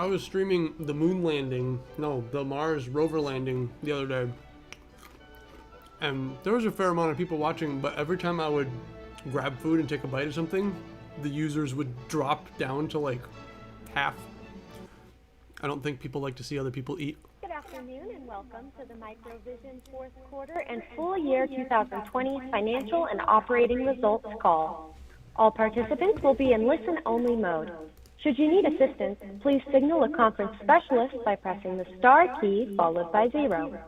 I was streaming the moon landing, no, the Mars rover landing the other day, and there was a fair amount of people watching, but every time I would grab food and take a bite of something, the users would drop down to like half. I don't think people like to see other people eat. Good afternoon and welcome to the Microvision fourth quarter and full year 2020 financial and operating results call. All participants will be in listen-only mode. Should you need assistance, please signal a conference specialist by pressing the star key followed by 0.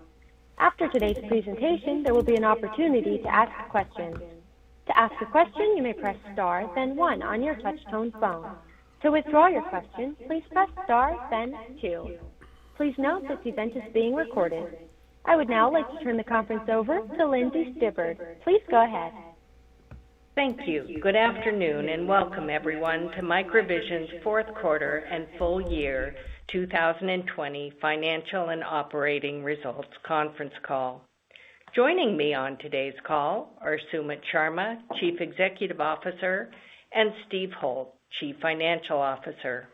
After today's presentation, there will be an opportunity to ask questions. To ask a question, you may press star, then 1 on your touch-tone phone. To withdraw your question, please press star, then 2. Please note this event is being recorded. I would now like to turn the conference over to Lindsay Stibbard. Please go ahead. Thank you. Good afternoon and welcome everyone to Microvision's fourth quarter and full year 2020 financial and operating results conference call. Joining me on today's call are Sumit Sharma, Chief Executive Officer, and Steve Holt, Chief Financial Officer.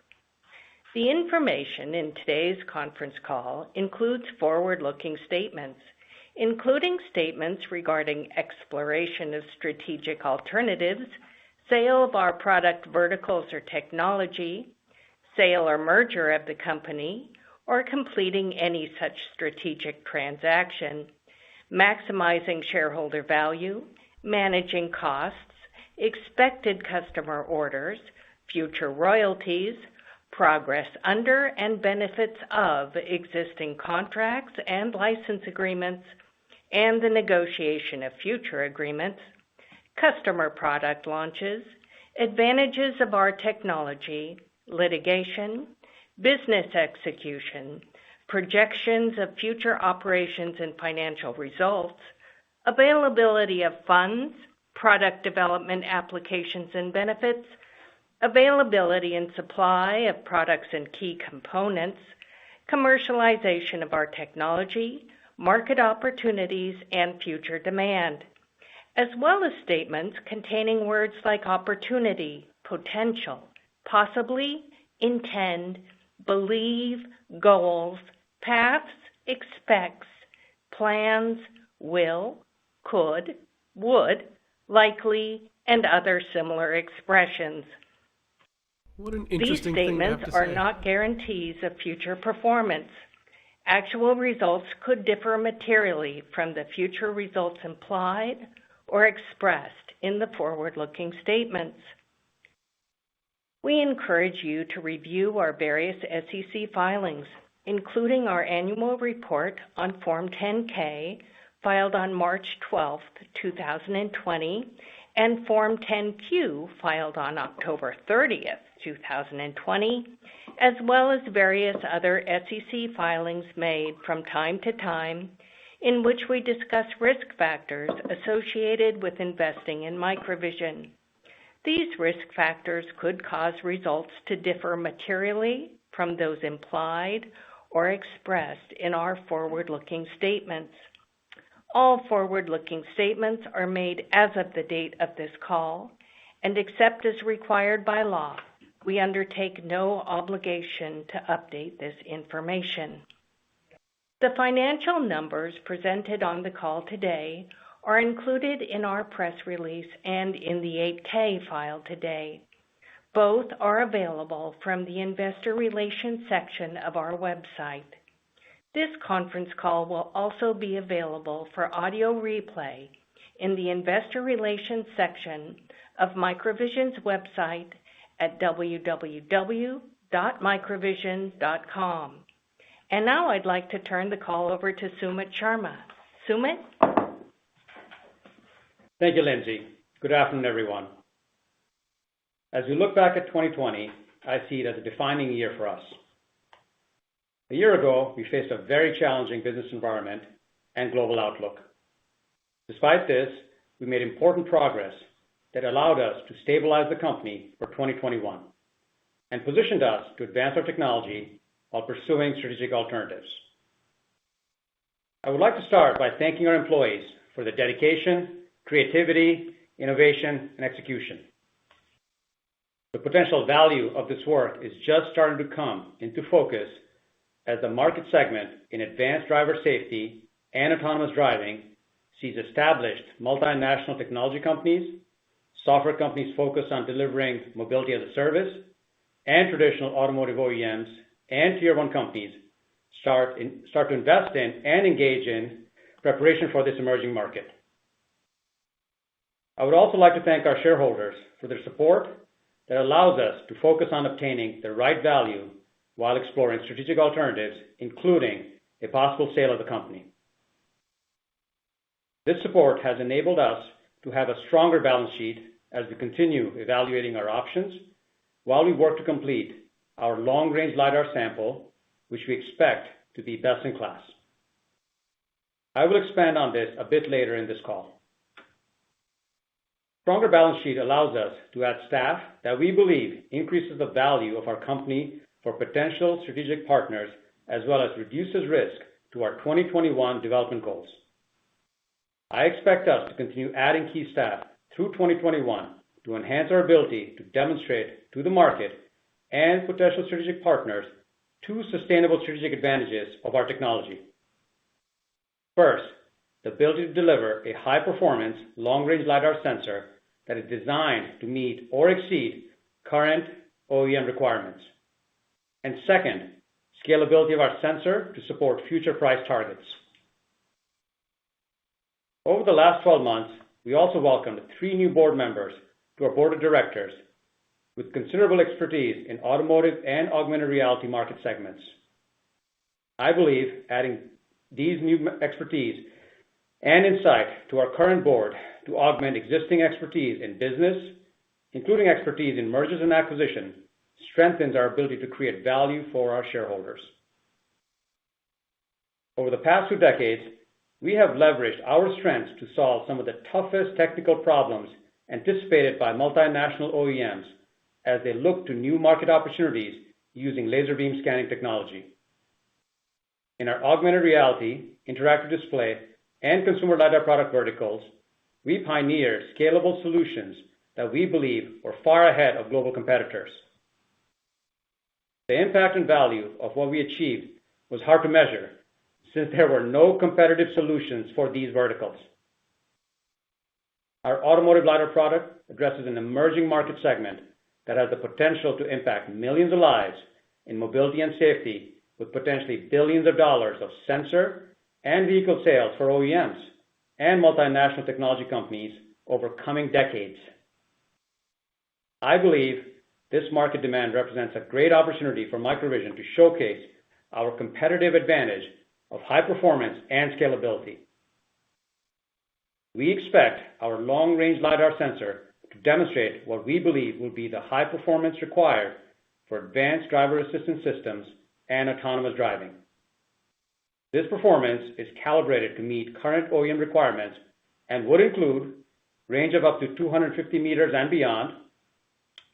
The information in today's conference call includes forward-looking statements, including statements regarding exploration of strategic alternatives, sale of our product verticals or technology, sale or merger of the company, or completing any such strategic transaction, maximizing shareholder value, managing costs, expected customer orders, future royalties, progress under and benefits of existing contracts and license agreements, and the negotiation of future agreements, customer product launches, advantages of our technology, litigation, business execution, projections of future operations and financial results, availability of funds, product development applications and benefits, availability and supply of products and key components, commercialization of our technology, market opportunities, and future demand, as well as statements containing words like opportunity, potential, possibly, intend, believe, goals, paths, expects, plans, will, could, would, likely, and other similar expressions. What an interesting thing to have to say. These statements are not guarantees of future performance. Actual results could differ materially from the future results implied or expressed in the forward-looking statements. We encourage you to review our various SEC filings, including our annual report on Form 10-K filed on March 12, 2020, and Form 10-Q filed on October 30, 2020, as well as various other SEC filings made from time to time in which we discuss risk factors associated with investing in Microvision. These risk factors could cause results to differ materially from those implied or expressed in our forward-looking statements. All forward-looking statements are made as of the date of this call, and except as required by law, we undertake no obligation to update this information. The financial numbers presented on the call today are included in our press release and in the 8-K filed today. Both are available from the Investor Relations section of our website. This conference call will also be available for audio replay in the Investor Relations section of Microvision's website at www.microvision.com. And now I'd like to turn the call over to Sumit Sharma. Sumit? Thank you, Lindsay. Good afternoon, everyone. As we look back at 2020, I see it as a defining year for us. A year ago, we faced a very challenging business environment and global outlook. Despite this, we made important progress that allowed us to stabilize the company for 2021 and positioned us to advance our technology while pursuing strategic alternatives. I would like to start by thanking our employees for their dedication, creativity, innovation, and execution. The potential value of this work is just starting to come into focus as the market segment in advanced driver safety and autonomous driving sees established multinational technology companies, software companies focused on delivering mobility as a service, and traditional automotive OEMs and Tier 1 companies start to invest in and engage in preparation for this emerging market. I would also like to thank our shareholders for their support that allows us to focus on obtaining the right value while exploring strategic alternatives, including a possible sale of the company. This support has enabled us to have a stronger balance sheet as we continue evaluating our options while we work to complete our long-range LiDAR sample, which we expect to be best in class. I will expand on this a bit later in this call. Stronger balance sheet allows us to add staff that we believe increases the value of our company for potential strategic partners, as well as reduces risk to our 2021 development goals. I expect us to continue adding key staff through 2021 to enhance our ability to demonstrate to the market and potential strategic partners two sustainable strategic advantages of our technology. First, the ability to deliver a high-performance, long-range LiDAR sensor that is designed to meet or exceed current OEM requirements. And second, scalability of our sensor to support future price targets. Over the last 12 months, we also welcomed 3 new board members to our board of directors with considerable expertise in automotive and augmented reality market segments. I believe adding these new expertise and insight to our current board to augment existing expertise in business, including expertise in mergers and acquisition, strengthens our ability to create value for our shareholders. Over the past 2 decades, we have leveraged our strengths to solve some of the toughest technical problems anticipated by multinational OEMs as they look to new market opportunities using laser beam scanning technology. In our augmented reality, interactive display, and consumer LiDAR product verticals, we pioneered scalable solutions that we believe were far ahead of global competitors. The impact and value of what we achieved was hard to measure, since there were no competitive solutions for these verticals. Our automotive LiDAR product addresses an emerging market segment that has the potential to impact millions of lives in mobility and safety, with potentially billions of dollars of sensor and vehicle sales for OEMs and multinational technology companies over coming decades. I believe this market demand represents a great opportunity for Microvision to showcase our competitive advantage of high performance and scalability. We expect our long-range LiDAR sensor to demonstrate what we believe will be the high performance required for advanced driver assistance systems and autonomous driving. This performance is calibrated to meet current OEM requirements and would include range of up to 250 meters and beyond,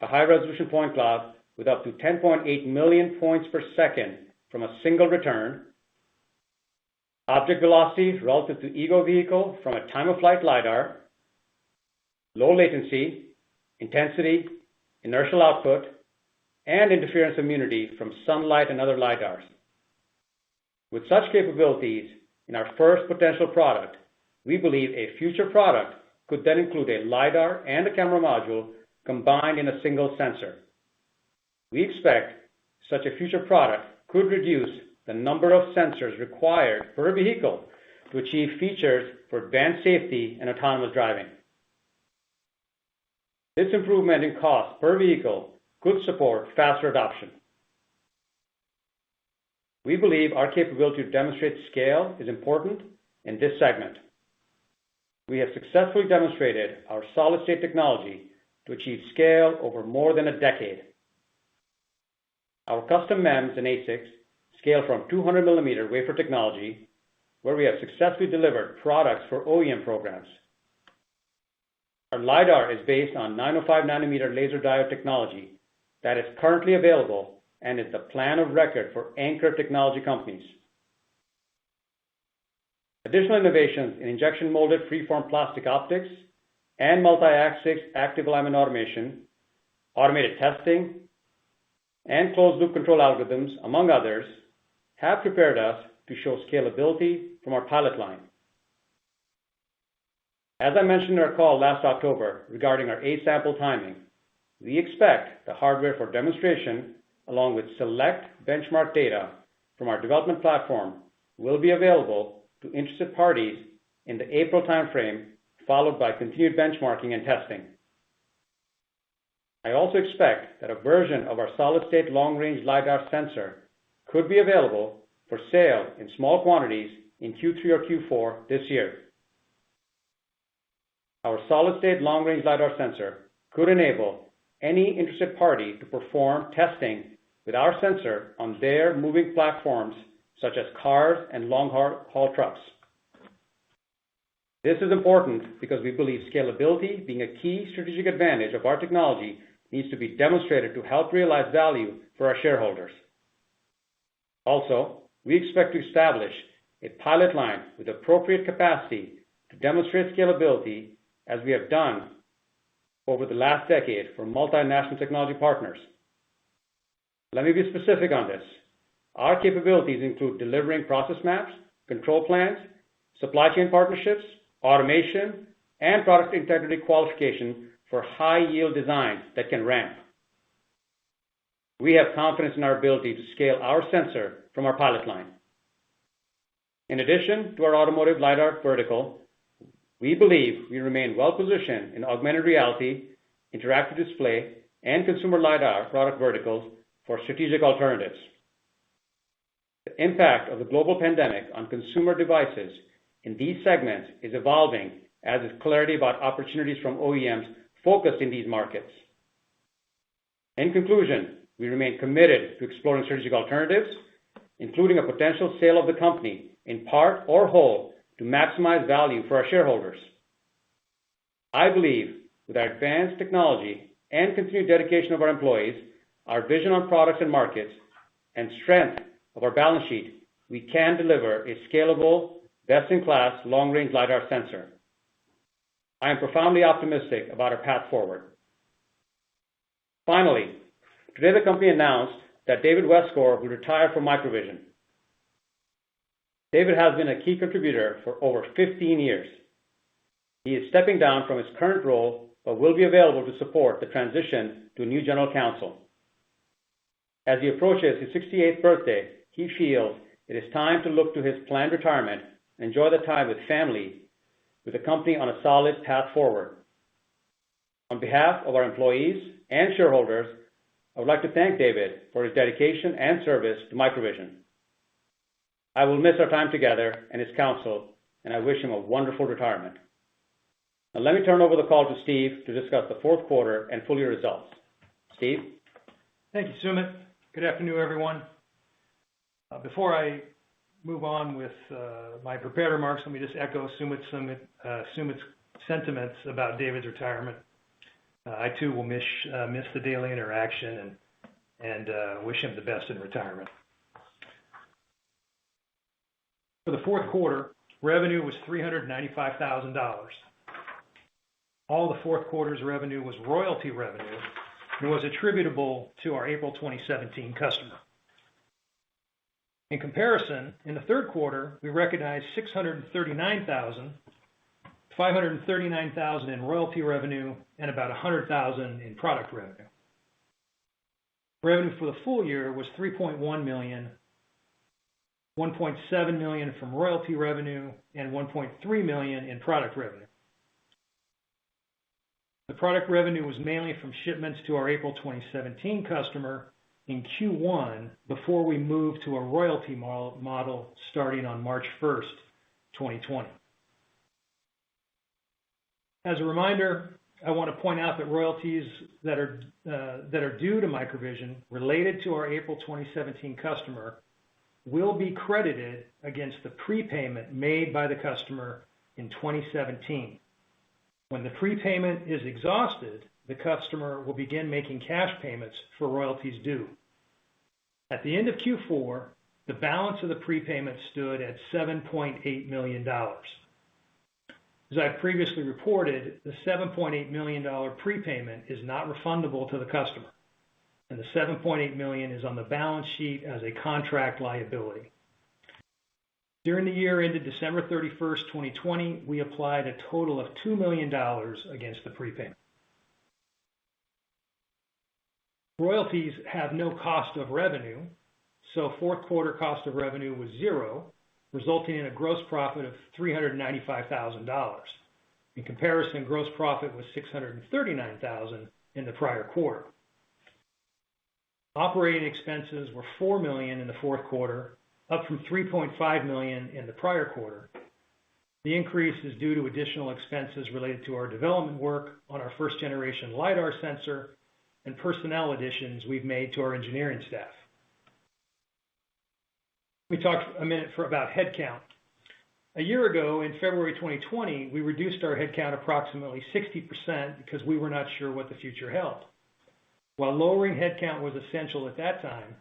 a high-resolution point cloud with up to 10.8 million points per second from a single return, object velocity relative to ego vehicle from a time-of-flight LiDAR, low latency, intensity, inertial output, and interference immunity from sunlight and other LiDARs. With such capabilities in our first potential product, we believe a future product could then include a LiDAR and a camera module combined in a single sensor. We expect such a future product could reduce the number of sensors required per vehicle to achieve features for advanced safety and autonomous driving. This improvement in cost per vehicle could support faster adoption. We believe our capability to demonstrate scale is important in this segment. We have successfully demonstrated our solid-state technology to achieve scale over more than a decade. Our custom MEMS and ASICs scale from 200 millimeter wafer technology, where we have successfully delivered products for OEM programs. Our LiDAR is based on 905 nanometer laser diode technology that is currently available and is the plan of record for anchor technology companies. Additional innovations in injection molded freeform plastic optics and multi-axis active alignment automation automated testing, and closed-loop control algorithms, among others, have prepared us to show scalability from our pilot line. As I mentioned in our call last October regarding our A-sample timing, we expect the hardware for demonstration, along with select benchmark data from our development platform, will be available to interested parties in the April timeframe, followed by continued benchmarking and testing. I also expect that a version of our solid-state long-range LiDAR sensor could be available for sale in small quantities in Q3 or Q4 this year. Our solid-state long-range LiDAR sensor could enable any interested party to perform testing with our sensor on their moving platforms, such as cars and long-haul trucks. This is important because we believe scalability, being a key strategic advantage of our technology, needs to be demonstrated to help realize value for our shareholders. Also, we expect to establish a pilot line with appropriate capacity to demonstrate scalability, as we have done over the last decade for multinational technology partners. Let me be specific on this. Our capabilities include delivering process maps, control plans, supply chain partnerships, automation, and product integrity qualification for high-yield designs that can ramp. We have confidence in our ability to scale our sensor from our pilot line. In addition to our automotive LiDAR vertical, we believe we remain well-positioned in augmented reality, interactive display, and consumer LiDAR product verticals for strategic alternatives. The impact of the global pandemic on consumer devices in these segments is evolving, as is clarity about opportunities from OEMs focused in these markets. In conclusion, we remain committed to exploring strategic alternatives, including a potential sale of the company in part or whole to maximize value for our shareholders. I believe with our advanced technology and continued dedication of our employees, our vision on products and markets, and strength of our balance sheet, we can deliver a scalable, best-in-class long-range LiDAR sensor. I am profoundly optimistic about our path forward. Finally, today the company announced that David Westgore will retire from Microvision. David has been a key contributor for over 15 years. He is stepping down from his current role, but will be available to support the transition to a new general counsel. As he approaches his 68th birthday, he feels it is time to look to his planned retirement and enjoy the time with family, with the company on a solid path forward. On behalf of our employees and shareholders, I would like to thank David for his dedication and service to Microvision. I will miss our time together and his counsel, and I wish him a wonderful retirement. Now let me turn over the call to Steve to discuss the fourth quarter and full year results. Steve? Thank you, Sumit. Good afternoon, everyone. Before I move on with my prepared remarks, let me just echo Sumit's sentiments about David's retirement. I too will miss the daily interaction and wish him the best in retirement. For the fourth quarter, revenue was $395,000. All the fourth quarter's revenue was royalty revenue and was attributable to our April 2017 customer. In comparison, in the third quarter, we recognized $539,000 in royalty revenue and about $100,000 in product revenue. Revenue for the full year was $3.1 million, $1.7 million from royalty revenue, and $1.3 million in product revenue. The product revenue was mainly from shipments to our April 2017 customer in Q1 before we moved to a royalty model starting on March 1st, 2020. As a reminder, I want to point out that royalties that are due to Microvision related to our April 2017 customer will be credited against the prepayment made by the customer in 2017. When the prepayment is exhausted, the customer will begin making cash payments for royalties due. At the end of Q4, the balance of the prepayment stood at $7.8 million. As I previously reported, the $7.8 million prepayment is not refundable to the customer, and the $7.8 million is on the balance sheet as a contract liability. During the year ended December 31st, 2020, we applied a total of $2 million against the prepayment. Royalties have no cost of revenue, so fourth quarter cost of revenue was zero, resulting in a gross profit of $395,000. In comparison, gross profit was $639,000 in the prior quarter. Operating expenses were $4 million in the fourth quarter, up from $3.5 million in the prior quarter. The increase is due to additional expenses related to our development work on our first generation LiDAR sensor and personnel additions we've made to our engineering staff. We talked a minute about headcount. A year ago, in February 2020, we reduced our headcount approximately 60% because we were not sure what the future held. While lowering headcount was essential at that time,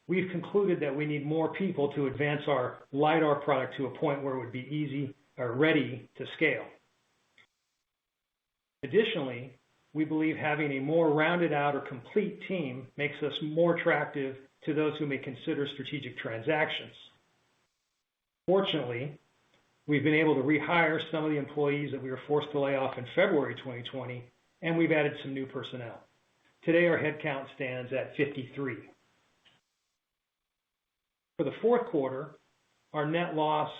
we've concluded that we need more people to advance our LiDAR product to a point where it would be easy or ready to scale. Additionally, we believe having a more rounded out or complete team makes us more attractive to those who may consider strategic transactions. Fortunately, we've been able to rehire some of the employees that we were forced to lay off in February 2020, and we've added some new personnel. Today, our headcount stands at 53. For the fourth quarter, our net loss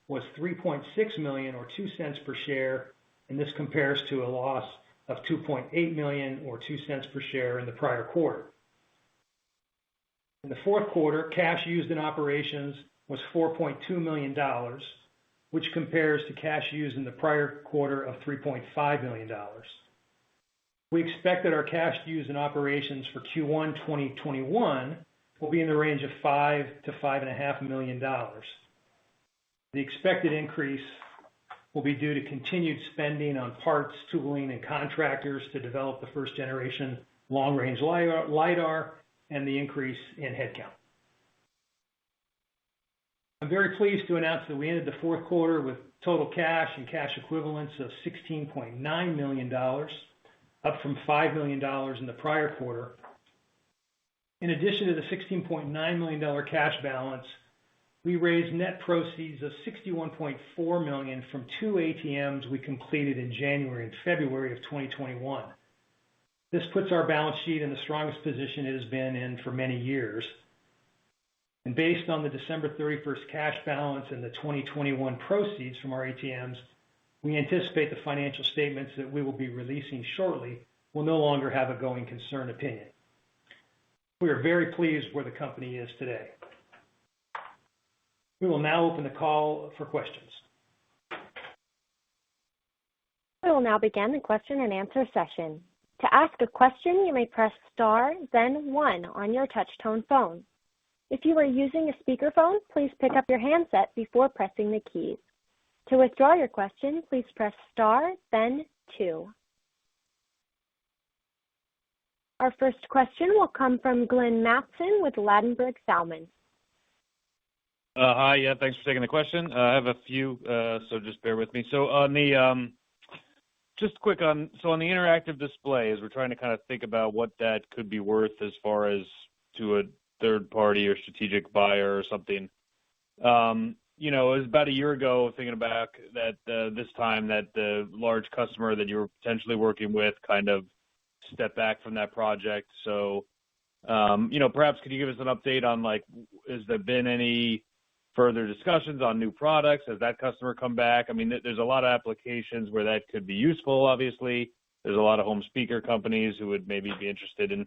was $3.6 million or 2 cents per share, and this compares to a loss of $2.8 million or 2 cents per share in the prior quarter. In the fourth quarter, cash used in operations was $4.2 million, which compares to cash used in the prior quarter of $3.5 million. We expect that our cash used in operations for Q1 2021 will be in the range of $5 to $5.5 million. The expected increase will be due to continued spending on parts, tooling, and contractors to develop the first generation long-range LiDAR and the increase in headcount. I'm very pleased to announce that we ended the fourth quarter with total cash and cash equivalents of $16.9 million, up from $5 million in the prior quarter. In addition to the $16.9 million cash balance, we raised net proceeds of $61.4 million from 2 ATMs we completed in January and February of 2021. This puts our balance sheet in the strongest position it has been in for many years. And based on the December 31st cash balance and the 2021 proceeds from our ATMs, we anticipate the financial statements that we will be releasing shortly will no longer have a going concern opinion. We are very pleased where the company is today. We will now open the call for questions. We will now begin the question and answer session. To ask a question, you may press star, then 1 on your touch-tone phone. If you are using a speakerphone, please pick up your handset before pressing the keys. To withdraw your question, please press star, then 2. Our first question will come from Glenn Mattson with Ladenburg Thalmann. Hi, yeah, thanks for taking the question. I have a few, so just bear with me. So on the just quick on the interactive displays, we're trying to kind of think about what that could be worth as far as to a third party or strategic buyer or something. You know, it was about a year ago, thinking about that this time that the large customer that you were potentially working with kind of stepped back from that project. So, you know, perhaps could you give us an update on, like, has there been any further discussions on new products? Has that customer come back? I mean, there's a lot of applications where that could be useful, obviously. There's a lot of home speaker companies who would maybe be interested in,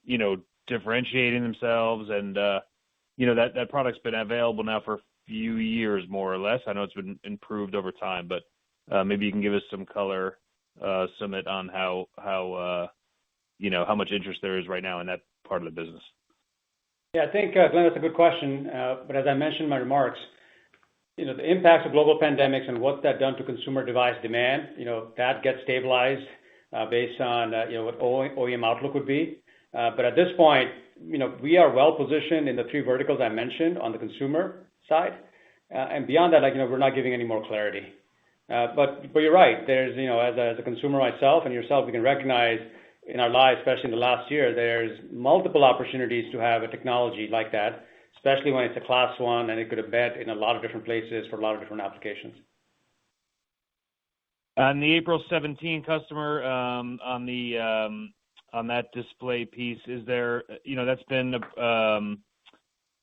you know, differentiating themselves. And, you know, that product's been available now for a few years, more or less. I know it's been improved over time, but maybe you can give us some color, Sumit, on how you know, how much interest there is right now in that part of the business. Yeah, I think, Glenn, that's a good question. But as I mentioned in my remarks, you know, the impacts of global pandemics and what's that done to consumer device demand, you know, that gets stabilized based on, you know, what OEM outlook would be. But at this point, you know, we are well positioned in the 3 verticals I mentioned on the consumer side. And beyond that, like, you know, we're not giving any more clarity. But you're right. There's, as a consumer myself and yourself, we can recognize in our lives, especially in the last year, there's multiple opportunities to have a technology like that, especially when it's a class one and it could embed in a lot of different places for a lot of different applications. On the April 17 customer, on that display piece, is there, that's been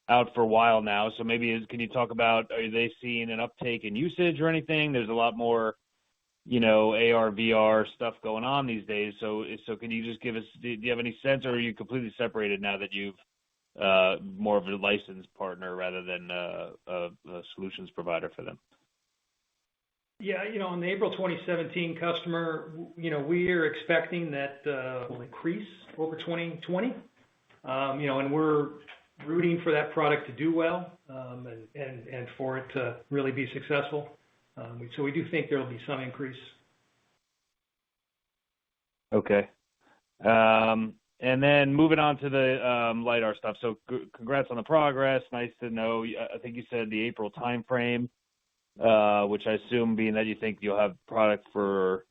out for a while now. So maybe can you talk about, are they seeing an uptake in usage or anything? There's a lot more, AR, VR stuff going on these days. So can you just give us, do you have any sense, or are you completely separated now that you've more of a licensed partner rather than a solutions provider for them? Yeah, on the April 2017 customer, we are expecting that will increase over 2020. And we're rooting for that product to do well and for it to really be successful. So we do think there will be some increase. Okay. And then moving on to the LiDAR stuff. So congrats on the progress. Nice to know. I think you said the April timeframe, which I assume, being that you think you'll have product for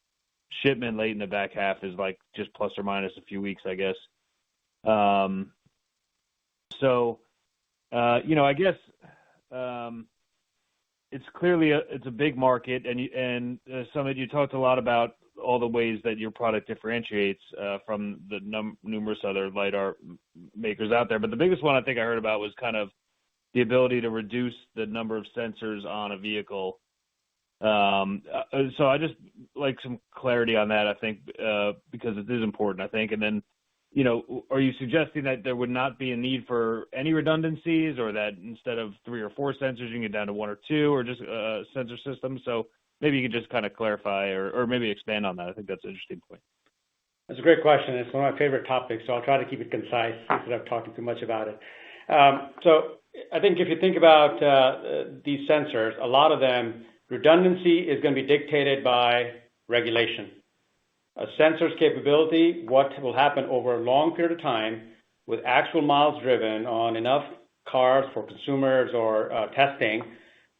shipment late in the back half, is like just plus or minus a few weeks, I guess. I guess it's clearly it's a big market, and Sumit, you talked a lot about all the ways that your product differentiates from the numerous other LiDAR makers out there. But the biggest one I think I heard about was kind of the ability to reduce the number of sensors on a vehicle. So I just like some clarity on that, I think, because it is important, I think. And then, are you suggesting that there would not be a need for any redundancies, or that instead of 3 or 4 sensors, you can get down to 1 or 2, or just a sensor system? So maybe you could just kind of clarify or maybe expand on that. I think that's an interesting point. That's a great question. It's one of my favorite topics, so I'll try to keep it concise instead of talking too much about it. So I think if you think about these sensors, a lot of them, redundancy is going to be dictated by regulation. A sensor's capability, what will happen over a long period of time with actual miles driven on enough cars for consumers or testing,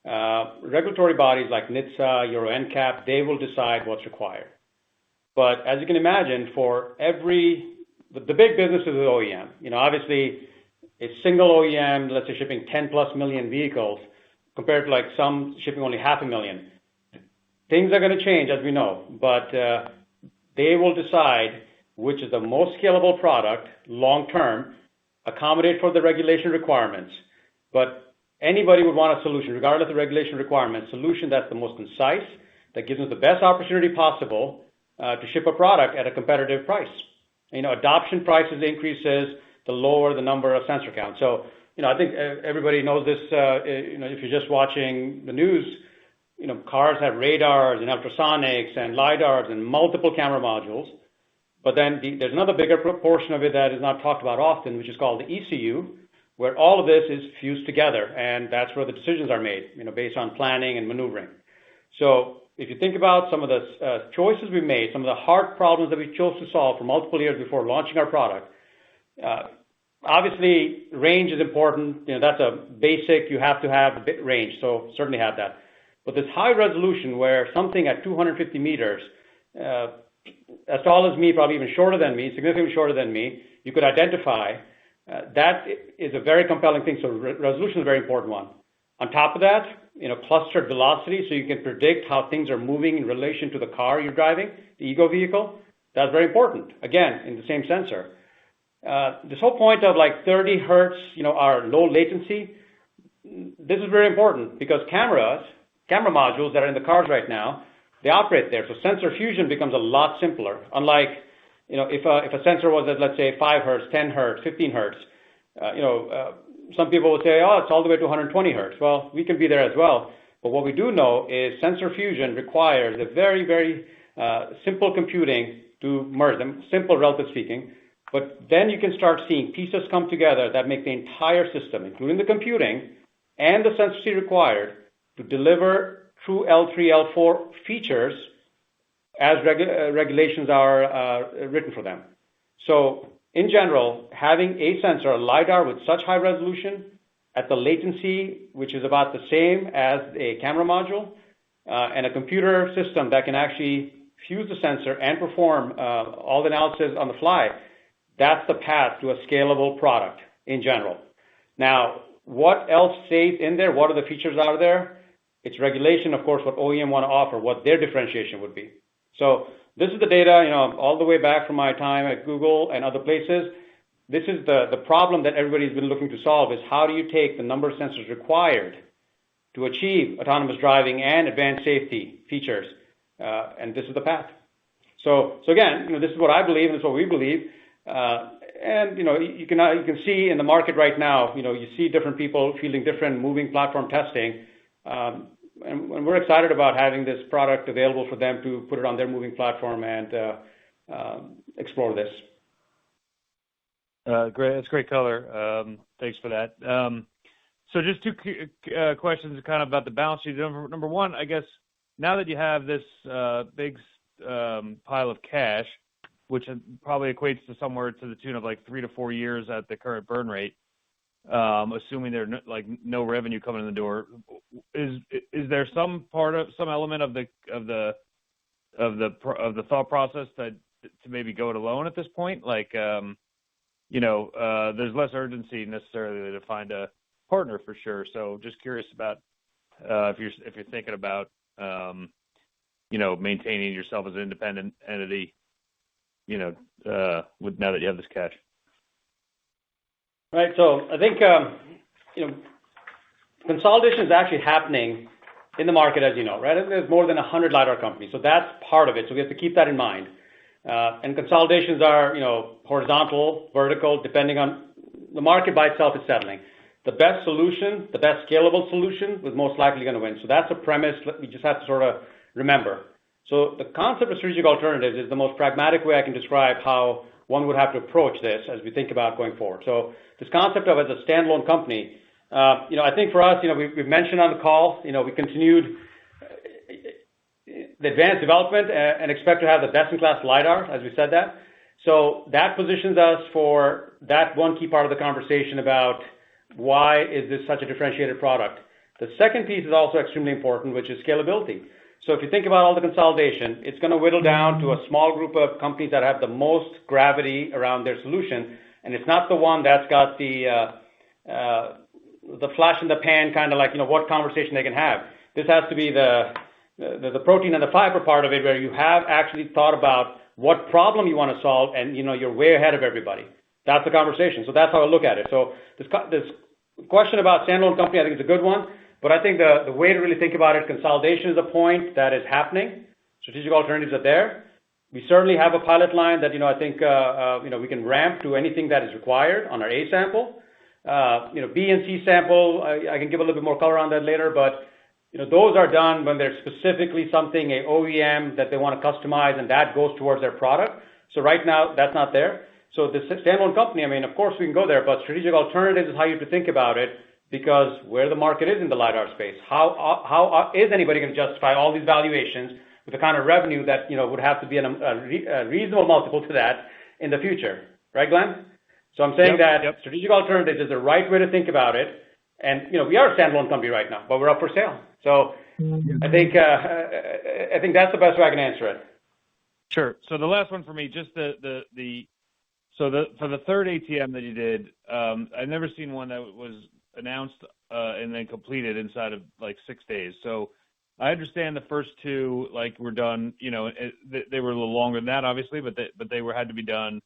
regulatory bodies like NHTSA, Euro NCAP, they will decide what's required. But as you can imagine, for the big business is the OEM. Obviously, a single OEM, let's say shipping 10 plus million vehicles, compared to like some shipping only 500,000. Things are going to change, as we know, but they will decide which is the most scalable product long-term, accommodate for the regulation requirements. But anybody would want a solution, regardless of regulation requirements, solution that's the most concise, that gives us the best opportunity possible to ship a product at a competitive price. Adoption prices increases, the lower the number of sensor count. So, I think everybody knows this, if you're just watching the news, cars have radars and ultrasonics and LiDARs and multiple camera modules. But then there's another bigger proportion of it that is not talked about often, which is called the ECU, where all of this is fused together. And that's where the decisions are made, based on planning and maneuvering. So if you think about some of the choices we made, some of the hard problems that we chose to solve for multiple years before launching our product, obviously range is important. That's a basic, you have to have the bit range. So certainly have that. But this high resolution where something at 250 meters, as tall as me, probably even shorter than me, significantly shorter than me, you could identify, that is a very compelling thing. So resolution is a very important one. On top of that, clustered velocity, so you can predict how things are moving in relation to the car you're driving, the ego vehicle. That's very important. Again, in the same sensor. This whole point of like 30 hertz, our low latency, this is very important because camera modules that are in the cars right now, they operate there. So sensor fusion becomes a lot simpler. Unlike, if a sensor was at, let's say, 5 hertz, 10 hertz, 15 hertz, some people would say, it's all the way to 120 hertz. Well, we can be there as well. But what we do know is sensor fusion requires a very, very simple computing to merge them, simple relative speaking. But then you can start seeing pieces come together that make the entire system, including the computing and the sensitivity required to deliver true L3, L4 features as regulations are written for them. So in general, having a sensor, a LiDAR with such high resolution at the latency, which is about the same as a camera module, and a computer system that can actually fuse the sensor and perform all the analysis on the fly, that's the path to a scalable product in general. Now, what else stays in there? What are the features out there? It's regulation, of course, what OEM want to offer, what their differentiation would be. So this is the data, all the way back from my time at Google and other places. This is the problem that everybody's been looking to solve, is how do you take the number of sensors required to achieve autonomous driving and advanced safety features, and this is the path. So again, this is what I believe, and this is what we believe, and you can see in the market right now, you see different people fielding different moving platform testing, and we're excited about having this product available for them to put it on their moving platform and explore this. Great, that's great color. Thanks for that. So just two questions kind of about the balance sheet. Number one, I guess now that you have this big pile of cash, which probably equates to somewhere to the tune of like 3 to 4 years at the current burn rate, assuming there's no revenue coming in the door, is there some element of the thought process to maybe go it alone at this point? Like, there's less urgency necessarily to find a partner for sure. So just curious about if you're thinking about maintaining yourself as an independent entity, now that you have this cash. Right. So I think consolidation is actually happening in the market, as you know, right? There's more than 100 LiDAR companies, so that's part of it. So we have to keep that in mind. And consolidations are, horizontal, vertical, depending on the market by itself is settling. The best solution, the best scalable solution, was most likely going to win. So that's a premise we just have to sort of remember. So the concept of strategic alternatives is the most pragmatic way I can describe how one would have to approach this as we think about going forward. So this concept of as a standalone company, I think for us, we've mentioned on the call, we continued the advanced development and expect to have the best-in-class LiDAR, as we said that. So that positions us for that one key part of the conversation about why is this such a differentiated product. The second piece is also extremely important, which is scalability. So if you think about all the consolidation, it's going to whittle down to a small group of companies that have the most gravity around their solution, and it's not the one that's got the flash in the pan kind of like, what conversation they can have. This has to be the protein and the fiber part of it, where you have actually thought about what problem you want to solve, and you're way ahead of everybody. That's the conversation. So that's how I look at it. So this question about standalone company, I think it's a good one. But I think the way to really think about it, consolidation is a point that is happening. Strategic alternatives are there. We certainly have a pilot line that I think we can ramp to anything that is required on our A sample. B and C sample, I can give a little bit more color on that later. But those are done when there's specifically something, a OEM that they want to customize, and that goes towards their product. So right now, that's not there. So the standalone company, of course we can go there, but strategic alternatives is how you have to think about it, because where the market is in the LiDAR space, how is anybody going to justify all these valuations with the kind of revenue that would have to be a reasonable multiple to that in the future, right, Glenn? So I'm saying that strategic alternatives is the right way to think about it, and we are a standalone company right now, but we're up for sale. So I think that's the best way I can answer it. Sure. So the last one for me, just for the third ATM that you did, I've never seen one that was announced and then completed inside of like 6 days. So I understand the first two were done. They were a little longer than that, obviously, but they had to be done,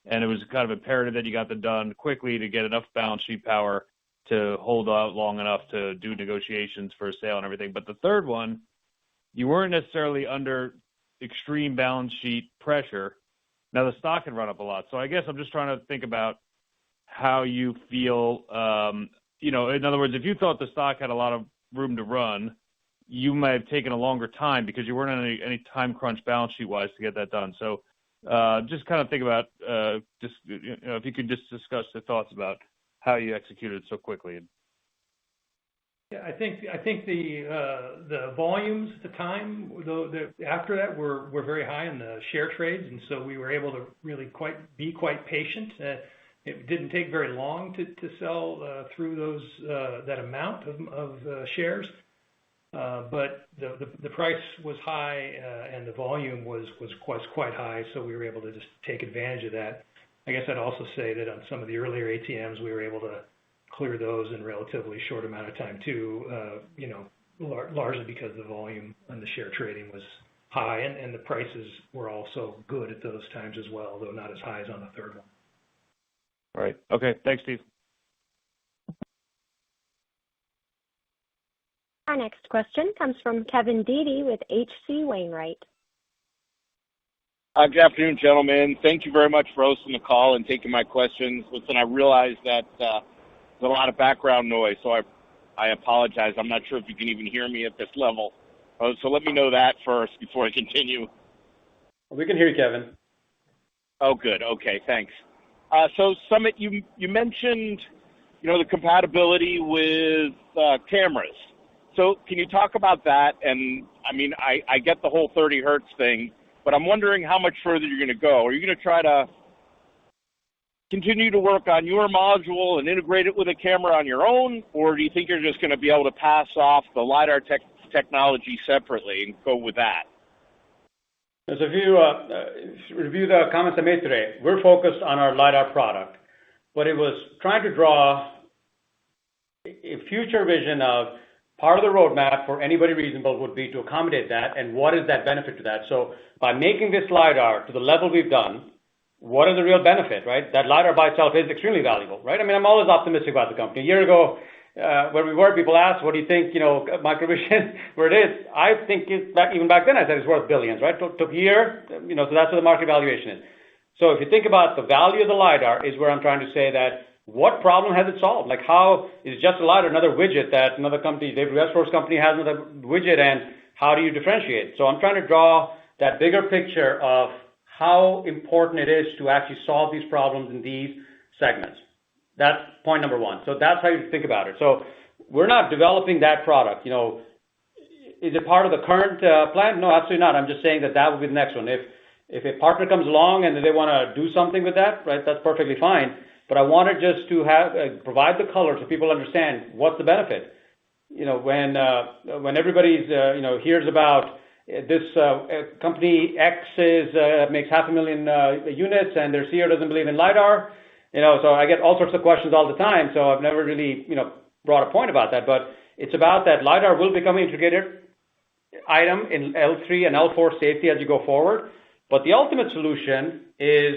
and it was kind of imperative that you got them done quickly to get enough balance sheet power to hold out long enough to do negotiations for a sale and everything. But the third one, you weren't necessarily under extreme balance sheet pressure. Now the stock had run up a lot, so I guess I'm just trying to think about how you feel. In other words, if you thought the stock had a lot of room to run, you might have taken a longer time because you weren't on any time crunch balance sheet wise to get that done. So just kind of think about if you could just discuss the thoughts about how you executed so quickly. Yeah, I think the volumes at the time, after that, were very high in the share trades, and so we were able to really be quite patient. It didn't take very long to sell through that amount of shares. but the price was high and the volume was quite high, so we were able to just take advantage of that. I guess I'd also say that on some of the earlier ATMs, we were able to clear those in relatively short amount of time too, largely because the volume on the share trading was high, and the prices were also good at those times as well, though not as high as on the third one. All right. Okay. Thanks, Steve. Our next question comes from Kevin Dede with H.C. Wainwright. Good afternoon, gentlemen. Thank you very much for hosting the call and taking my questions. Listen, I realize that there's a lot of background noise, so I apologize. I'm not sure if you can even hear me at this level. So let me know that first before I continue. We can hear you, Kevin. Oh, good. Okay, thanks. So, Summit, you mentioned, the compatibility with cameras. So can you talk about that? And, I get the whole 30 hertz thing, but I'm wondering how much further you're going to go. Are you going to try to continue to work on your module and integrate it with a camera on your own, or do you think you're just going to be able to pass off the LiDAR technology separately and go with that? So if you review the comments I made today, we're focused on our LiDAR product, but it was trying to draw a future vision of part of the roadmap for anybody reasonable would be to accommodate that, and what is that benefit to that? So by making this LiDAR to the level we've done, what is the real benefit, right? That LiDAR by itself is extremely valuable, right? I'm always optimistic about the company. A year ago, where we were, people asked, what do you think, Microvision, where it is? I think even back then I said it's worth billions, right? Took a year, so that's what the market valuation is. So if you think about the value of the LiDAR is where I'm trying to say that what problem has it solved? Like how is just a LiDAR another widget that another company, David Westforth's company has another widget, and how do you differentiate? So I'm trying to draw that bigger picture of how important it is to actually solve these problems in these segments. That's point number one. So that's how you think about it. So we're not developing that product. Is it part of the current plan? No, absolutely not. I'm just saying that will be the next one. If a partner comes along and they want to do something with that, right, that's perfectly fine. But I wanted just to provide the color so people understand what's the benefit. When everybody's hears about this company X makes 500,000 units and their CEO doesn't believe in LiDAR, so I get all sorts of questions all the time. So I've never really brought a point about that. But it's about that LiDAR will become an integrated item in L3 and L4 safety as you go forward. But the ultimate solution is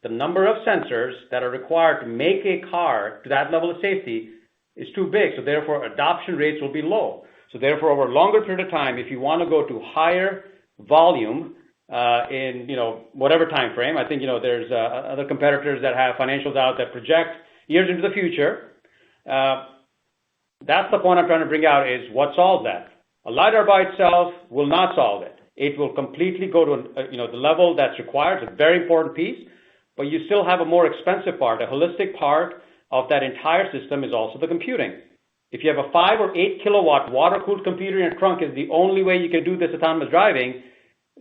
the number of sensors that are required to make a car to that level of safety is too big. So therefore, adoption rates will be low. So therefore, over a longer period of time, if you want to go to higher volume in whatever time frame, I think there's other competitors that have financials out that project years into the future. That's the point I'm trying to bring out is what solves that. A LiDAR by itself will not solve it. It will completely go to the level that's required. It's a very important piece. But you still have a more expensive part. A holistic part of that entire system is also the computing. If you have a 5 or 8 kilowatt water-cooled computer in your trunk is the only way you can do this autonomous driving,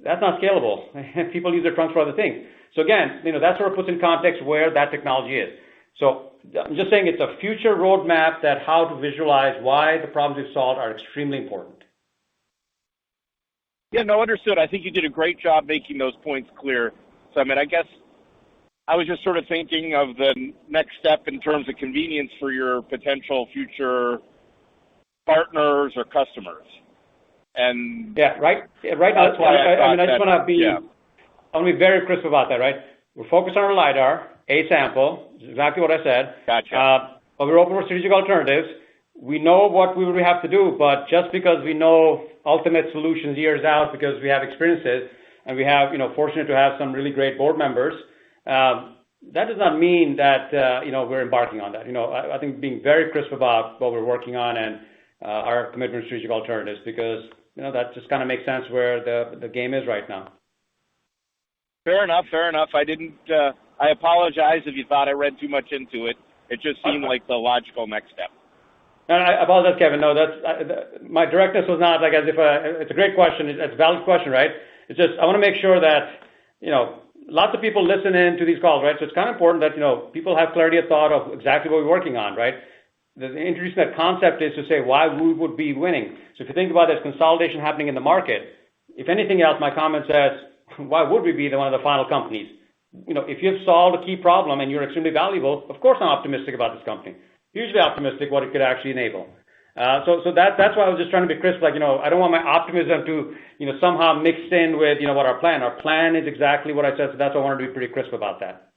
that's not scalable. People use their trunks for other things. So again, that sort of puts in context where that technology is. So I'm just saying it's a future roadmap that how to visualize why the problems we've solved are extremely important. Yeah, no, understood. I think you did a great job making those points clear. So, I guess I was just sort of thinking of the next step in terms of convenience for your potential future partners or customers. And yeah, right. That's why I just want to be, I want to be very crisp about that, right? We're focused on our LiDAR, A sample, exactly what I said. Gotcha. But we're open for strategic alternatives. We know what we would have to do, but just because we know ultimate solutions years out, because we have experiences and we have, fortunate to have some really great board members, that does not mean that we're embarking on that. I think being very crisp about what we're working on and our commitment to strategic alternatives, because that just kind of makes sense where the game is right now. Fair enough. I apologize if you thought I read too much into it. It just seemed like the logical next step. And I apologize, Kevin. No, that's my directness was not like as if it's a great question. It's a valid question, right? It's just I want to make sure that lots of people listen in to these calls, right? So it's kind of important that, people have clarity of thought of exactly what we're working on, right? introducing that concept is to say why we would be winning. So if you think about there's consolidation happening in the market, if anything else, my comment says, why would we be one of the final companies? If you've solved a key problem and you're extremely valuable, of course I'm optimistic about this company. Hugely optimistic what it could actually enable. So that's why I was just trying to be crisp. I don't want my optimism to, somehow mixed in with, what our plan. Our plan is exactly what I said. So that's why I wanted to be pretty crisp about that.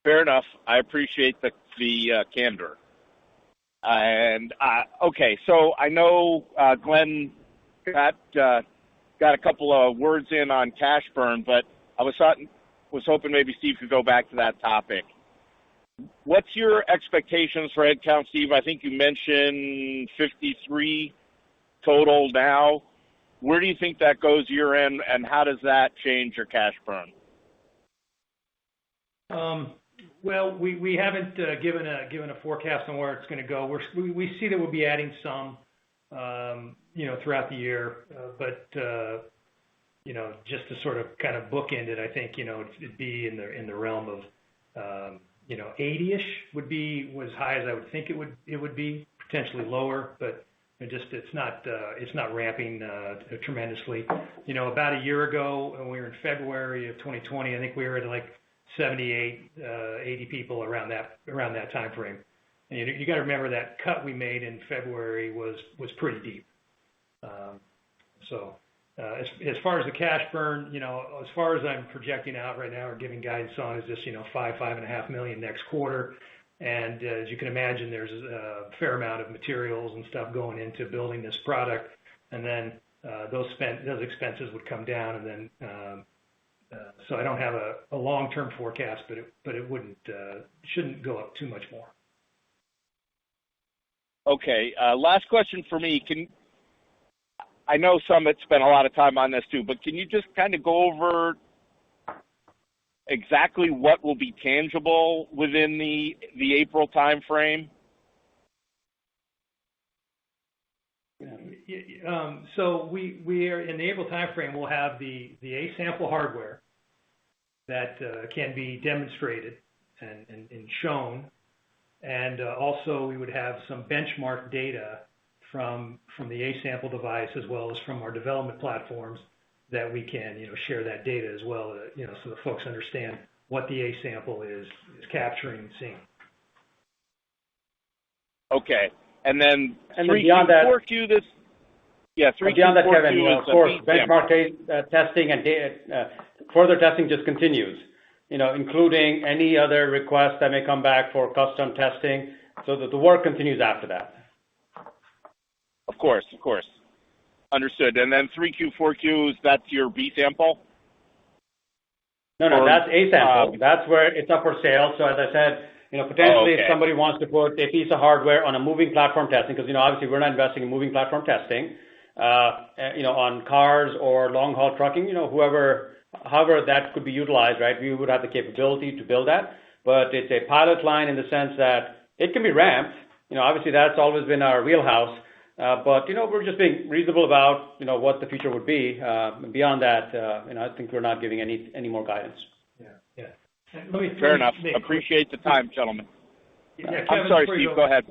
Fair enough. I appreciate the candor. And okay, so I know Glenn got a couple of words in on cash burn, but I was hoping maybe Steve could go back to that topic. What's your expectations for headcount, Steve? I think you mentioned 53 total now. Where do you think that goes year end, and how does that change your cash burn? Well, we haven't given a forecast on where it's going to go. We see that we'll be adding some, throughout the year, but just to sort of kind of bookend it, I think it'd be in the realm of 80-ish would be as high as I would think it would be, potentially lower, but it's not ramping tremendously. About a year ago, when we were in February of 2020, I think we were at like 78, 80 people around that time frame. And you got to remember that cut we made in February was pretty deep. As far as the cash burn, as far as I'm projecting out right now or giving guidance on is just, $5.5 million next quarter. And as you can imagine, there's a fair amount of materials and stuff going into building this product. And then those expenses would come down. And then, so I don't have a long-term forecast, but it shouldn't go up too much more. Okay. Last question for me. I know Summit spent a lot of time on this too, but can you just kind of go over exactly what will be tangible within the April timeframe? So we are in the April timeframe. We'll have the A-sample hardware that can be demonstrated and shown, and also we would have some benchmark data from the A-sample device as well as from our development platforms that we can share that data as well, so the folks understand what the A-sample is capturing and seeing. Okay. And then 3Q, beyond that, 4Q this, yeah, 3Q, beyond that, 4Q Kevin, of course, benchmark testing and further testing just continues, including any other requests that may come back for custom testing, so that the work continues after that. Of course. Understood. And then 3Q, 4Q, that's your B sample? No, that's A sample. That's where it's up for sale. So as I said, potentially if somebody wants to put a piece of hardware on a moving platform testing, because, obviously we're not investing in moving platform testing, on cars or long haul trucking, however that could be utilized, right? We would have the capability to build that, but it's a pilot line in the sense that it can be ramped. Obviously that's always been our wheelhouse. But we're just being reasonable about what the future would be. Beyond that, I think we're not giving any more guidance. Yeah. Fair enough. Appreciate the time, gentlemen. Yeah, Kevin, I'm sorry, Steve. Go ahead.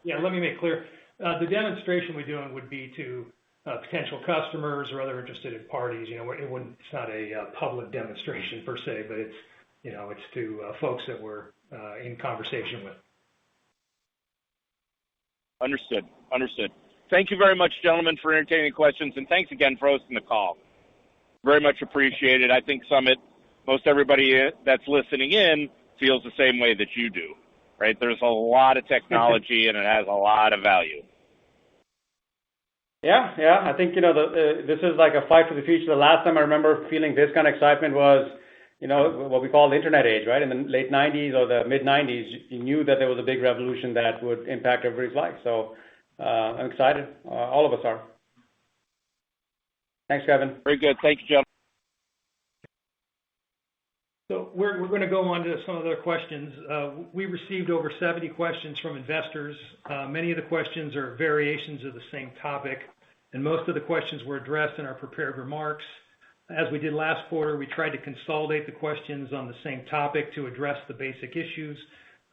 Yeah, let me make clear. The demonstration we're doing would be to potential customers or other interested parties. It's not a public demonstration per se, but it's to folks that we're in conversation with. Understood. Thank you very much, gentlemen, for entertaining questions, and thanks again for hosting the call. Very much appreciated. I think Summit, most everybody that's listening in feels the same way that you do, right? There's a lot of technology, and it has a lot of value. Yeah. I think, this is like a fight for the future. The last time I remember feeling this kind of excitement was, what we call the internet age, right? In the late 90s or the mid 90s, you knew that there was a big revolution that would impact everybody's life. So I'm excited. All of us are. Thanks, Kevin. Very good. Thank you, gentlemen. So we're going to go on to some other questions. We received over 70 questions from investors. Many of the questions are variations of the same topic, and most of the questions were addressed in our prepared remarks. As we did last quarter, we tried to consolidate the questions on the same topic to address the basic issues.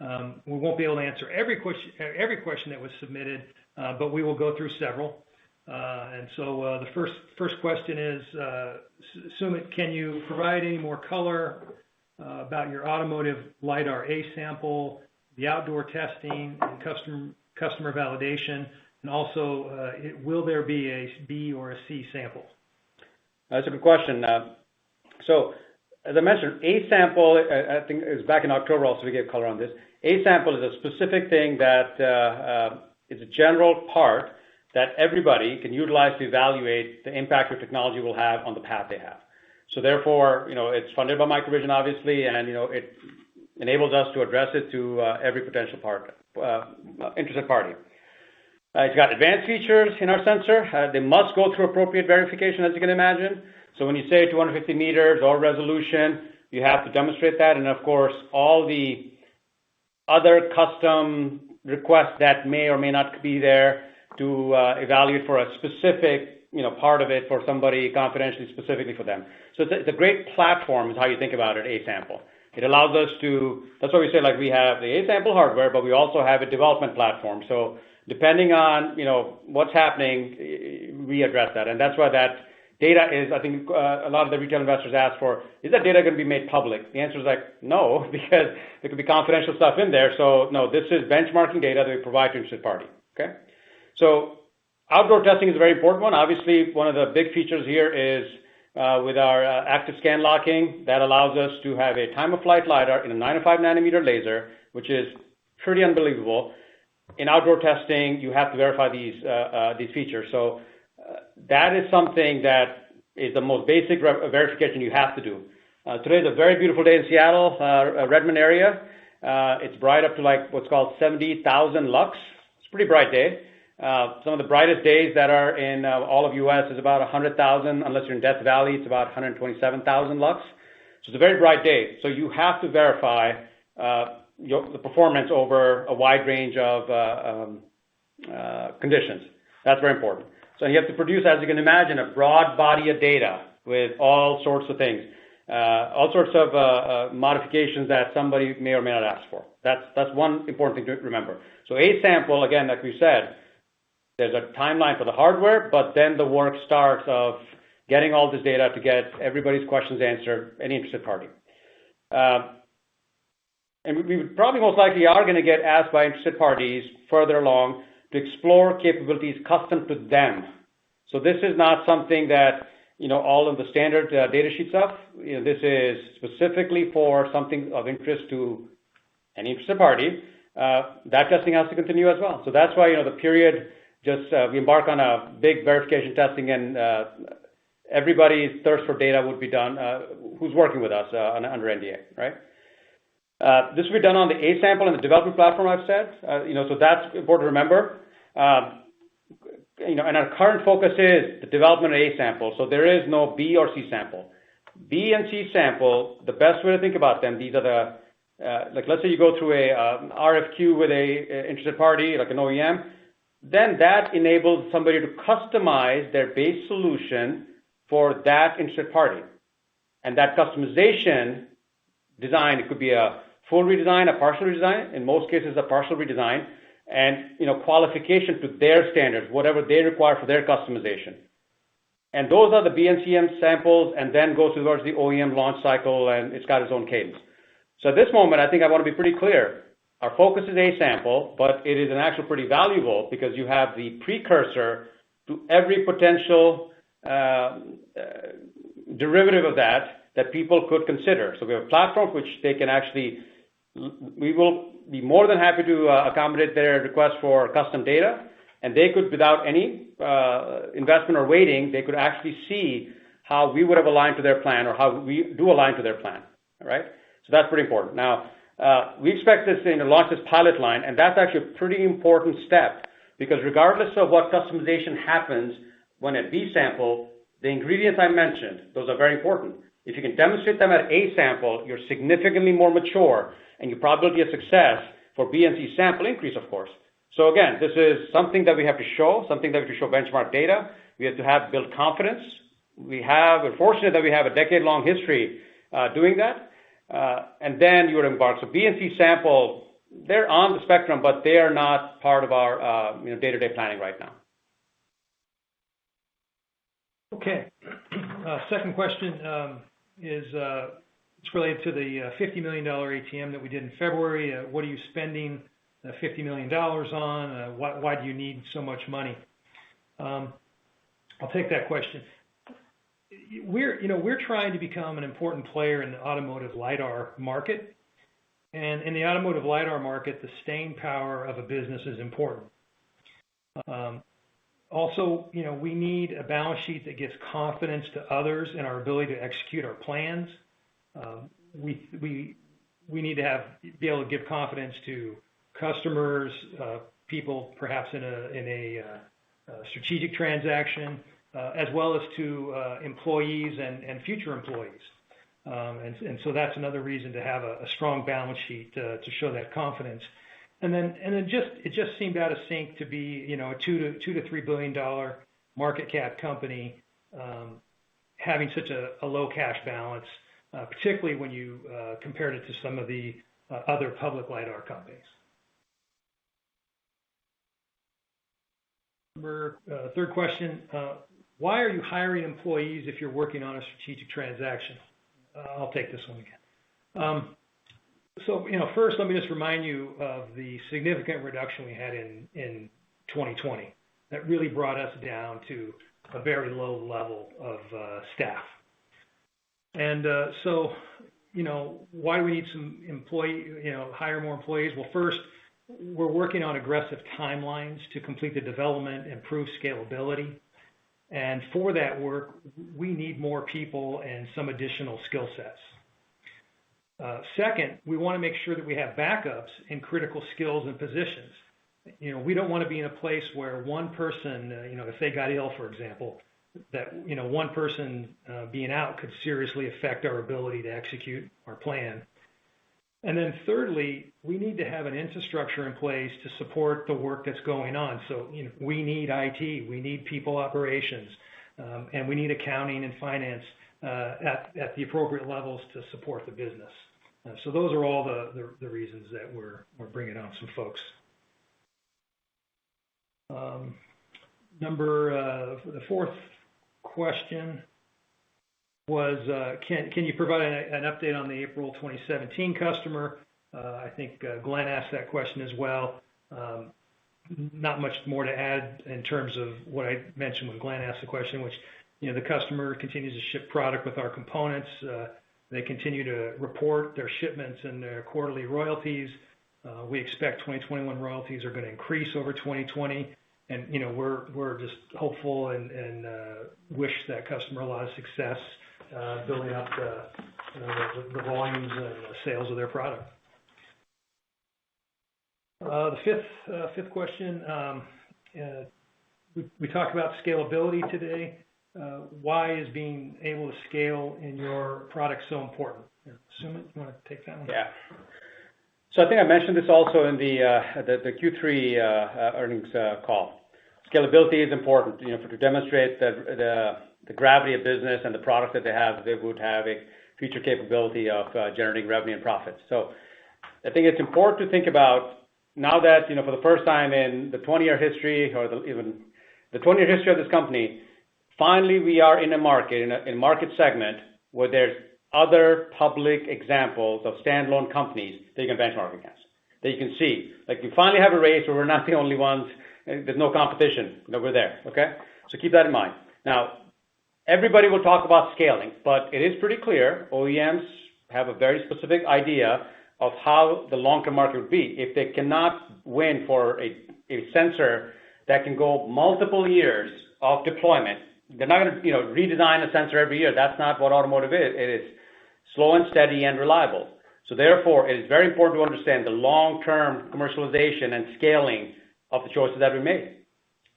We won't be able to answer every question that was submitted, but we will go through several. And so the first question is, Sumit, can you provide any more color about your automotive LiDAR A sample, the outdoor testing, and customer validation, and also will there be a B or a C sample? That's a good question. So as I mentioned, A sample, I think it was back in October also we gave color on this. A sample is a specific thing that is a general part that everybody can utilize to evaluate the impact your technology will have on the path they have. So therefore, it's funded by Microvision, obviously, and, it enables us to address it to every potential interested party. It's got advanced features in our sensor. They must go through appropriate verification, as you can imagine. So when you say 250 meters or resolution, you have to demonstrate that. And of course, all the other custom requests that may or may not be there to evaluate for a specific part of it for somebody confidentially, specifically for them. So it's a great platform is how you think about it, A sample. It allows us to, that's why we say like we have the A sample hardware, but we also have a development platform. So depending on, what's happening, we address that. And that's why that data is, I think a lot of the retail investors ask for, is that data going to be made public? The answer is like, no, because there could be confidential stuff in there. So no, this is benchmarking data that we provide to interested party, okay? So outdoor testing is a very important one. Obviously, one of the big features here is with our active scan locking, that allows us to have a time-of-flight LiDAR in a 905 nanometer laser, which is pretty unbelievable. In outdoor testing, you have to verify these features. So that is something that is the most basic verification you have to do. Today is a very beautiful day in Seattle, Redmond area. It's bright up to like what's called 70,000 lux. It's a pretty bright day. Some of the brightest days that are in all of U.S. is about 100,000. Unless you're in Death Valley, it's about 127,000 lux. So it's a very bright day. So you have to verify the performance over a wide range of conditions. That's very important. So you have to produce, as you can imagine, a broad body of data with all sorts of things, all sorts of modifications that somebody may or may not ask for. That's one important thing to remember. So A sample, again, like we said, there's a timeline for the hardware, but then the work starts of getting all this data to get everybody's questions answered, any interested party. And we probably most likely are going to get asked by interested parties further along to explore capabilities custom to them. So this is not something that, all of the standard data sheet stuff, this is specifically for something of interest to any interested party. That testing has to continue as well. So that's why, the period we embark on a big verification testing and everybody's thirst for data would be done, who's working with us under NDA, right? This will be done on the A sample and the development platform, I've said. So that's important to remember. And our current focus is the development of A sample. So there is no B or C sample. B and C sample, the best way to think about them, these are the, let's say you go through a RFQ with a interested party, like an OEM, then that enables somebody to customize their base solution for that interested party. And that customization design, it could be a full redesign, a partial redesign, in most cases a partial redesign, and qualification to their standards, whatever they require for their customization. And those are the B and CM samples, and then goes towards the OEM launch cycle, and it's got its own cadence. So at this moment, I think I want to be pretty clear. Our focus is A sample, but it is actually pretty valuable because you have the precursor to every potential derivative of that people could consider. So we have a platform which they can actually, we will be more than happy to accommodate their request for custom data, and they could, without any investment or waiting, they could actually see how we would have aligned to their plan or how we do align to their plan, all right? So that's pretty important. Now, we expect this thing to launch this pilot line, and that's actually a pretty important step because regardless of what customization happens when at B sample, the ingredients I mentioned, those are very important. If you can demonstrate them at A sample, you're significantly more mature, and your probability of success for B and C sample increase, of course. So again, this is something that we have to show, something that we have to show benchmark data. We have to build confidence. We're fortunate that we have a decade-long history doing that. And then you would embark. So B and C sample, they're on the spectrum, but they are not part of our day-to-day planning right now. Okay. Second question is it's related to the $50 million ATM that we did in February. What are you spending $50 million on? Why do you need so much money? I'll take that question. We're trying to become an important player in the automotive LiDAR market. And in the automotive LiDAR market, the staying power of a business is important. Also, we need a balance sheet that gives confidence to others in our ability to execute our plans. We need to be able to give confidence to customers, people perhaps in a strategic transaction, as well as to employees and future employees. And so that's another reason to have a strong balance sheet to show that confidence. And then it just seemed out of sync to be a $2 to $3 billion market cap company having such a low cash balance, particularly when you compared it to some of the other public LiDAR companies. Third question, why are you hiring employees if you're working on a strategic transaction? I'll take this one again. So, first, let me just remind you of the significant reduction we had in 2020. That really brought us down to a very low level of staff. And so, why do we need some hire more employees? Well, first, we're working on aggressive timelines to complete the development, improve scalability. And for that work, we need more people and some additional skill sets. Second, we want to make sure that we have backups in critical skills and positions. We don't want to be in a place where one person, if they got ill, for example, that, one person being out could seriously affect our ability to execute our plan. And then thirdly, we need to have an infrastructure in place to support the work that's going on. So, we need IT, we need people operations, and we need accounting and finance at the appropriate levels to support the business. So those are all the reasons that we're bringing on some folks. The fourth question was, can you provide an update on the April 2017 customer? I think Glenn asked that question as well. Not much more to add in terms of what I mentioned when Glenn asked the question, which, the customer continues to ship product with our components. They continue to report their shipments and their quarterly royalties. We expect 2021 royalties are going to increase over 2020. And, we're just hopeful and wish that customer a lot of success building up the volumes and the sales of their product. The fifth question, we talked about scalability today. Why is being able to scale in your product so important? Sumit, you want to take that one? Yeah. So I think I mentioned this also in the Q3 earnings call. Scalability is important, to demonstrate that the gravity of business and the product that they would have a future capability of generating revenue and profits. So I think it's important to think about now that, for the first time in the 20-year history or even the 20-year history of this company, finally we are in a market, in a market segment where there's other public examples of standalone companies that you can benchmark against, that you can see. Like you finally have a race where we're not the only ones, there's no competition, we're there, okay? So keep that in mind. Now, everybody will talk about scaling, but it is pretty clear OEMs have a very specific idea of how the long-term market would be. If they cannot win for a sensor that can go multiple years of deployment, they're not going to redesign a sensor every year. That's not what automotive is. It is slow and steady and reliable. So therefore, it is very important to understand the long-term commercialization and scaling of the choices that we made.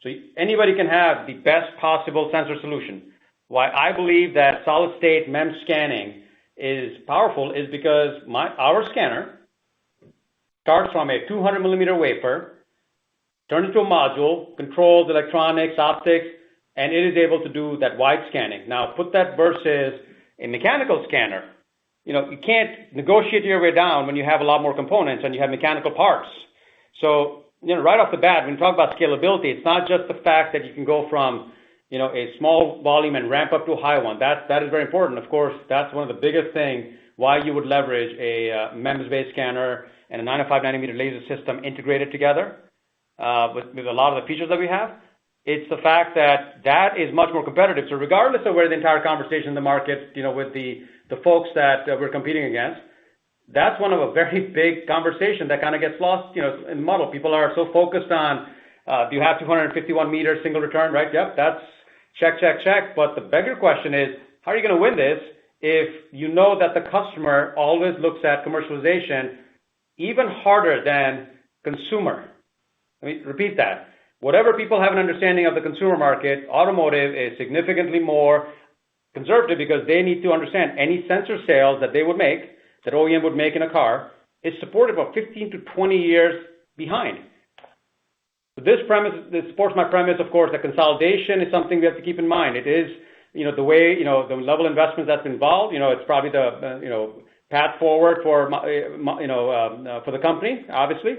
So anybody can have the best possible sensor solution. Why I believe that solid-state MEMS scanning is powerful is because our scanner starts from a 200 millimeter wafer, turns into a module, controls electronics, optics, and it is able to do that wide scanning. Now, put that versus a mechanical scanner. you can't negotiate your way down when you have a lot more components and you have mechanical parts. So, right off the bat, when we talk about scalability, it's not just the fact that you can go from, a small volume and ramp up to a high one. That is very important. Of course, that's one of the biggest things why you would leverage a MEMS-based scanner and a 905 nanometer laser system integrated together with a lot of the features that we have. It's the fact that is much more competitive. So regardless of where the entire conversation in the market, with the folks that we're competing against, that's one of a very big conversation that kind of gets lost, in the model. People are so focused on, do you have 251 meters single return, right? Yep, that's check. But the bigger question is, how are you going to win this if you know that the customer always looks at commercialization even harder than consumer? Let me repeat that. Whatever people have an understanding of the consumer market, automotive is significantly more conservative because they need to understand any sensor sales that they would make, that OEM would make in a car, is supported about 15 to 20 years behind. So this supports my premise, of course, that consolidation is something we have to keep in mind. It is, the way, the level of investment that's involved, it's probably the, path forward for, for the company, obviously,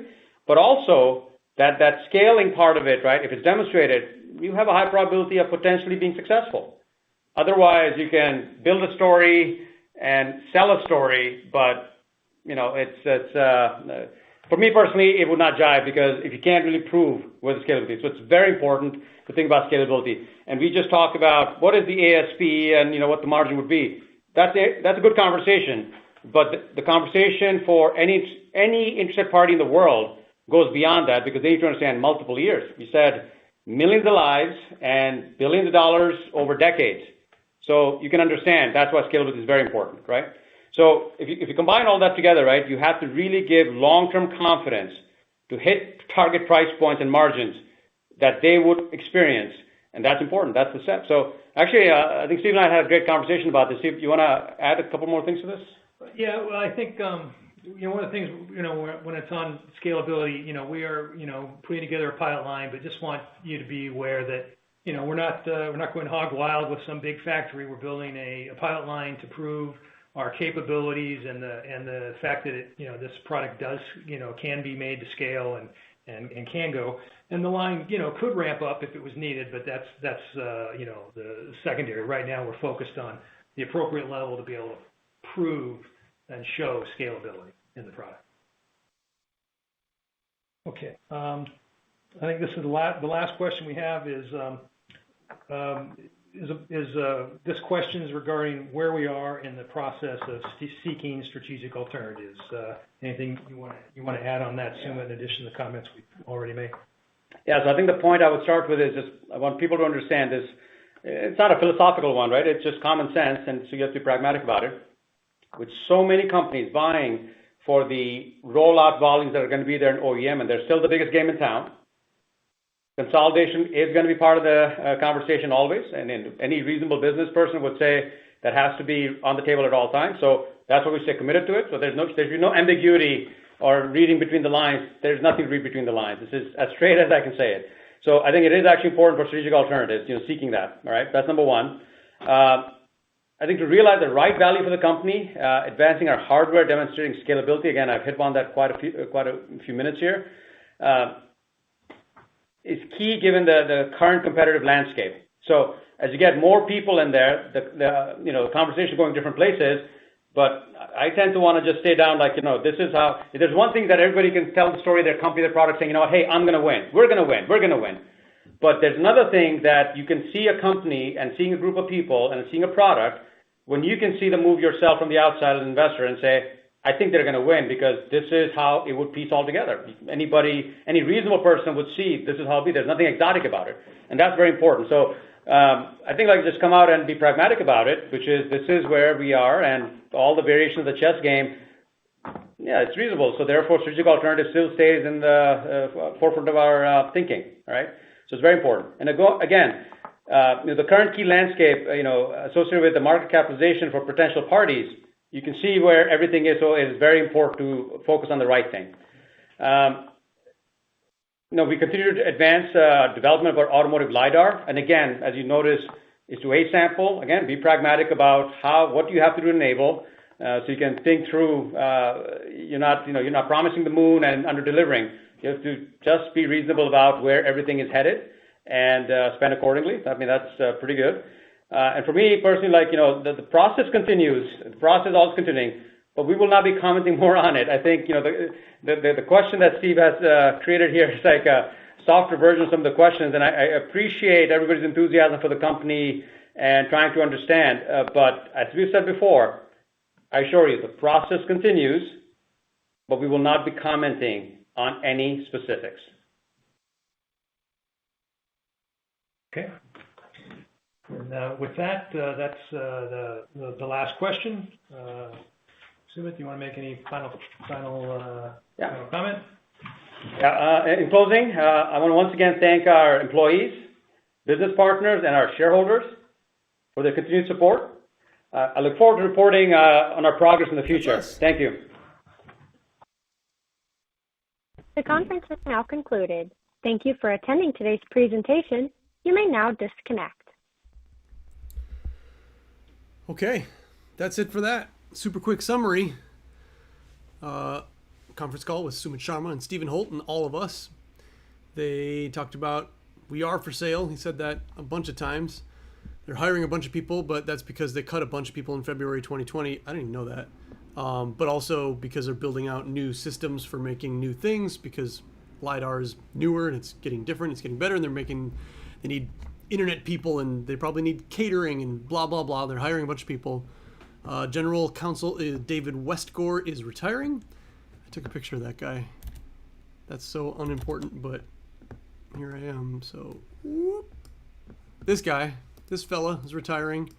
but also that scaling part of it, right? If it's demonstrated, you have a high probability of potentially being successful. Otherwise, you can build a story and sell a story, but, it's for me personally, it would not jive because if you can't really prove with the scalability. So it's very important to think about scalability. And we just talked about what is the ASP and, what the margin would be. That's a good conversation, but the conversation for any interested party in the world goes beyond that because they need to understand multiple years. You said millions of lives and billions of dollars over decades. So you can understand that's why scalability is very important, right? So if you combine all that together, right, you have to really give long-term confidence to hit target price points and margins that they would experience, and that's important. That's the step. So actually, I think Steve and I had a great conversation about this. Steve, you want to add a couple more things to this? Yeah, well, I think one of the things when it's on scalability, we are putting together a pilot line, but just want you to be aware that we're not going hog wild with some big factory. We're building a pilot line to prove our capabilities and the fact that this product does can be made to scale and can go, and the line could ramp up if it was needed, but that's the secondary. Right now we're focused on the appropriate level to be able to prove and show scalability in the product. Okay, I think this is the last question we have is this question is regarding where we are in the process of seeking strategic alternatives. Anything you want to add on that, Sumit, in addition to the comments we've already made? Yeah, so I think the point I would start with is just I want people to understand this. It's not a philosophical one, right? It's just common sense, and so you have to be pragmatic about it. With so many companies vying for the rollout volumes that are going to be there in OEM, and they're still the biggest game in town, consolidation is going to be part of the conversation always, and any reasonable business person would say that has to be on the table at all times. So that's why we stay committed to it. So there's no ambiguity or reading between the lines. There's nothing to read between the lines. This is as straight as I can say it. So I think it is actually important for strategic alternatives, seeking that. All right, that's number one. I think to realize the right value for the company, advancing our hardware, demonstrating scalability. Again, I've hit on that quite a few minutes here. Is key given the current competitive landscape. So as you get more people in there, the conversation going different places, but I tend to want to just stay down like, this is how, if there's one thing that everybody can tell the story of their company, their product, saying, hey, I'm going to win. We're going to win. We're going to win. But there's another thing that you can see a company and seeing a group of people and seeing a product when you can see them move yourself from the outside as an investor and say, I think they're going to win because this is how it would piece all together. Any reasonable person would see this is how it be. There's nothing exotic about it. And that's very important. So I think just come out and be pragmatic about it, which is this is where we are and all the variations of the chess game, yeah, it's reasonable. So therefore, strategic alternative still stays in the forefront of our thinking, all right? So it's very important. And again, the current key landscape, associated with the market capitalization for potential parties, you can see where everything is, so it is very important to focus on the right thing. We continue to advance development of our automotive LiDAR. And again, as you notice, is to A sample. Again, be pragmatic about what you have to do to enable. So you can think through, you're not promising the moon and under delivering. You have to just be reasonable about where everything is headed and spend accordingly. I mean, that's pretty good. And for me personally, the process continues. The process is always continuing, but we will not be commenting more on it. I think, the question that Steve has created here is like a softer version of some of the questions, and I appreciate everybody's enthusiasm for the company and trying to understand. But as we've said before, I assure you, the process continues, but we will not be commenting on any specifics. Okay. And with that, that's the last question. Sumit, do you want to make any final comment? In closing, I want to once again thank our employees, business partners, and our shareholders for their continued support. I look forward to reporting on our progress in the future. Thank you. The conference is now concluded. Thank you for attending today's presentation. You may now disconnect. Okay, that's it for that. Super quick summary. Conference call with Sumit Sharma and Stephen Holt and all of us. They talked about we are for sale. He said that a bunch of times. They're hiring a bunch of people, but that's because they cut a bunch of people in February 2020. I didn't even know that. But also because they're building out new systems for making new things, because LiDAR is newer and it's getting different, it's getting better, and they need internet people, and they probably need catering and blah, blah, blah. They're hiring a bunch of people. General Counsel David Westgore is retiring. I took a picture of that guy. That's so unimportant, but here I am. So whoop. This fella is retiring.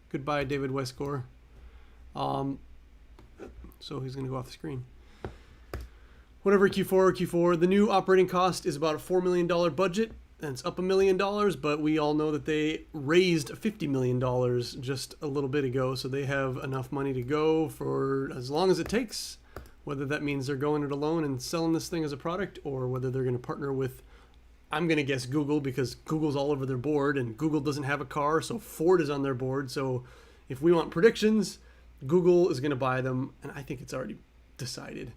Goodbye, David Westgore. So he's going to go off the screen. Whatever, Q4. The new operating cost is about a $4 million budget. And it's up $1 million, but we all know that they raised $50 million just a little bit ago. So they have enough money to go for as long as it takes, whether that means they're going it alone and selling this thing as a product, or whether they're going to partner with, I'm going to guess Google, because Google's all over their board and Google doesn't have a car. So Ford is on their board. So if we want predictions, Google is going to buy them. And I think it's already decided.